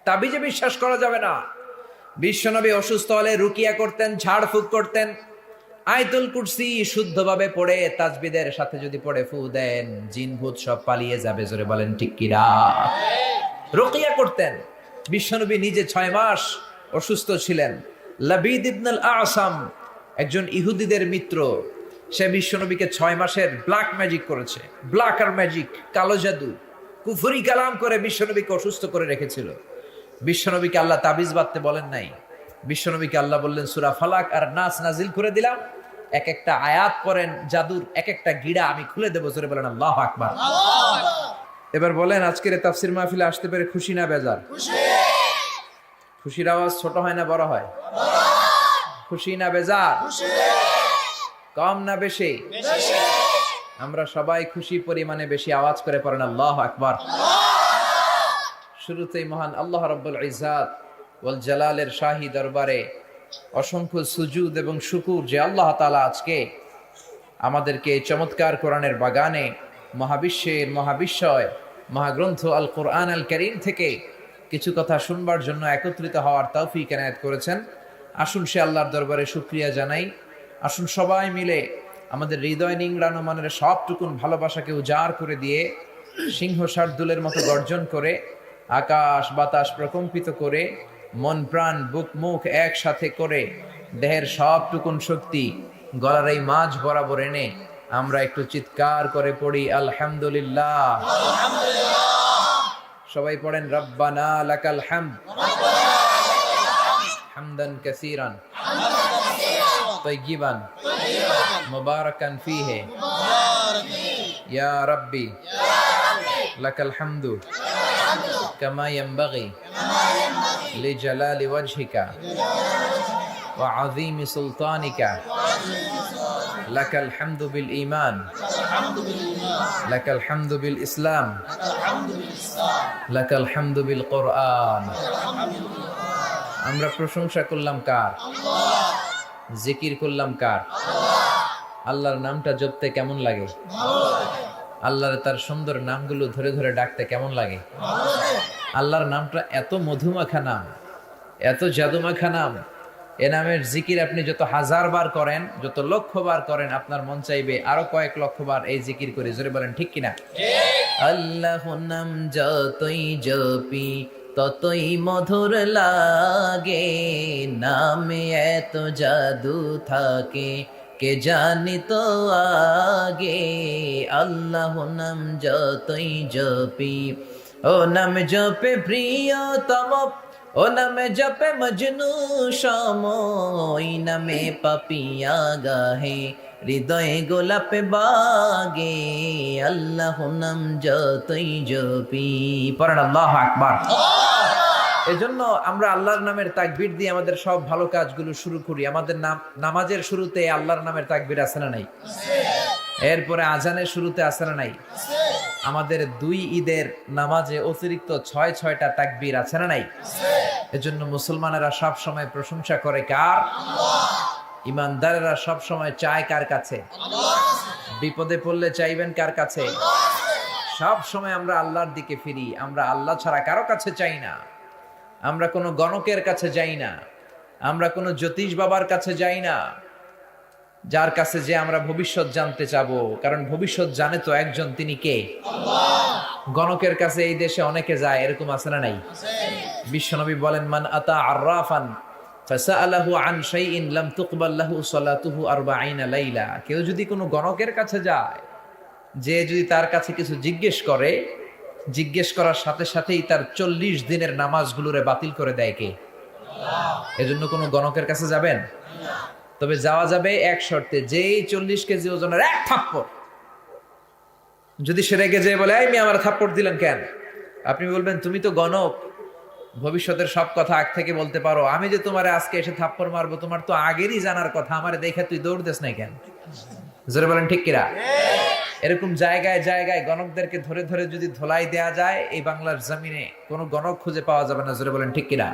তাবিজে বিশ্বাস করা যাবে না। বিশ্বনবী অসুস্থ হলে রুকিয়া করতেন, ঝাড়ফুঁক করতেন। আয়াতুল কুরসি শুদ্ধভাবে পড়ে তাসবিদের সাথে যদি পড়ে ফু দেন, জিন ভূত সব পালিয়ে যাবে। জোরে বলেন ঠিক কিনা? রুকিয়া করতেন। বিশ্বনবী নিজে 6 মাস অসুস্থ ছিলেন। লাবিদ ইবনুল আসাম একজন ইহুদিদের মিত্র, সে বিশ্বনবীকে 6 মাসের ব্ল্যাক ম্যাজিক করেছে। ব্ল্যাক আর ম্যাজিক, কালো জাদু, কুফরি কালাম করে বিশ্বনবীকে অসুস্থ করে রেখেছিল। বিশ্বনবীকে আল্লাহ তাবিজ বাঁধতে বলেন নাই। বিশ্বনবীকে আল্লাহ বললেন সূরা ফালাক আর নাস নাজিল করে দিলাম, এক একটা আয়াত পড়েন, জাদুর এক একটা গিড়া আমি খুলে দেবো। জোরে বলেন আল্লাহু আকবার। এবার বলেন, আজকের তাফসীর মাহফিলে আসতে পেরে খুশি না বেজার? খুশির আওয়াজ ছোট হয় না বড় হয়? খুশি না বেজার? কম না বেশি? আমরা সবাই খুশি পরিমাণে বেশি আওয়াজ করে পড়েন আল্লাহু আকবার। শুরুতেই মহান আল্লাহ রাব্বুল ইজ্জাত ওয়াল জালালের শাহী দরবারে অসংখ্য সুজুদ এবং শুকুর যে আল্লাহ তাআলা আজকে আমাদেরকে চমৎকার কোরআনের বাগানে মহাবিশ্বের মহাবিশ্বয় মহাগ্রন্থ আল কোরআন আল কারীম থেকে কিছু কথা শুনবার জন্য একত্রিত হওয়ার তৌফিক এনায়েত করেছেন। আসুন সে আল্লাহর দরবারে শুকরিয়া জানাই। আসুন সবাই মিলে আমাদের হৃদয় নিংড়ানো মানের সবটুকুন ভালোবাসাকে উজাড় করে দিয়ে সিংহ শার্দুলের মতো গর্জন করে আকাশ বাতাস প্রকম্পিত করে মন প্রাণ বুক মুখ একসাথে করে দেহের সবটুকুন শক্তি গলার এই মাঝ বরাবর এনে আমরা একটু চিৎকার করে পড়ি আলহামদুলিল্লাহ। সবাই পড়েন রব্বানা লাকাল হামদ হামদান কাসীরান তাইয়িবান মুবারাকান ফীহি ইয়া রাব্বি লাকাল হামদু কামা ইয়ানবাগি লিজালালি ওয়াজহিকা ওয়া আযীমি সুলতানিকা লাকাল হামদু বিল ঈমান লাকাল হামদু বিল ইসলাম লাকাল হামদু বিল কোরআন। আমরা প্রশংসা করলাম কার? জিকির করলাম কার? আল্লাহর নামটা জপতে কেমন লাগে? আল্লাহর তার সুন্দর নামগুলো ধরে ধরে ডাকতে কেমন লাগে? আল্লাহর নামটা এত মধুমাখা নাম, এত জাদুমাখা নাম। এ নামের জিকির আপনি যত 1000 বার করেন, যত লক্ষ বার করেন, আপনার মন চাইবে আরো কয়েক লক্ষ বার এই জিকির করে। জোরে বলেন ঠিক কিনা? আল্লাহর নাম যতই জপি ততই মধুর লাগে, নামে এত জাদু থাকে কে জানি তো আগে। আল্লাহর নাম যতই জপি, ও নাম জপে প্রিয়তম, ও নামে জপে মজনু সম, ওই নামে পাপিয়া গাহে হৃদয়ে গোলাপে বাগে। আল্লাহর নাম যতই জপি, পড়েন আল্লাহু আকবার। এজন্য আমরা আল্লাহর নামের তাকবীর দিয়ে আমাদের সব ভালো কাজগুলো শুরু করি। আমাদের নামাজের শুরুতে আল্লাহর নামের তাকবীর আছে না নাই? এরপরে আজানের শুরুতে আছে না নাই? আমাদের 2 ঈদের নামাজে অতিরিক্ত 6টা তাকবীর আছে না নাই? এজন্য মুসলমানেরা সব সময় প্রশংসা করে কার? ইমানদারেরা সব সময় চায় কার কাছে? বিপদে পড়লে চাইবেন কার কাছে? সব সময় আমরা আল্লাহর দিকে ফিরি। আমরা আল্লাহ ছাড়া কারো কাছে চাই না। আমরা কোনো গণকের কাছে যাই না, আমরা কোনো জ্যোতিষ বাবার কাছে যাই না, যার কাছে যে আমরা ভবিষ্যৎ জানতে চাবো। কারণ ভবিষ্যৎ জানে তো একজন, তিনি কে? গণকের কাছে এই দেশে অনেকে যায়, এরকম আছে না নাই? বিশ্বনবী বলেন, মান আতা আররাফান ফাসাআলাহু আন শাইইন লাম তুকবাল লাহু সালাতুহু 40 লাইলা। কেউ যদি কোনো গণকের কাছে যায়, যে যদি তার কাছে কিছু জিজ্ঞেস করে, জিজ্ঞেস করার সাথে সাথেই তার 40 দিনের নামাজগুলোরে বাতিল করে দেয় কে? এজন্য কোনো গণকের কাছে যাবেন? তবে যাওয়া যাবে এক শর্তে, যেই 40 কেজি ওজনের এক থাপ্পড় যদি সে রেগে যেয়ে বলে, এই মেয়ে আমার থাপ্পড় দিলেন কেন? আপনি বলবেন, তুমি তো গণক, ভবিষ্যতের সব কথা আগ থেকে বলতে পারো। আমি যে তোমারে আজকে এসে থাপ্পড় মারবো, তোমার তো আগেরই জানার কথা। আমারে দেখে তুই দৌড় দেস নাই কেন? জোরে বলেন ঠিক কিনা? এরকম জায়গায় জায়গায় গণকদেরকে ধরে ধরে যদি ধোলাই দেয়া যায়, এই বাংলার জমিনে কোনো গণক খুঁজে পাওয়া যাবে না। জোরে বলেন ঠিক কিনা?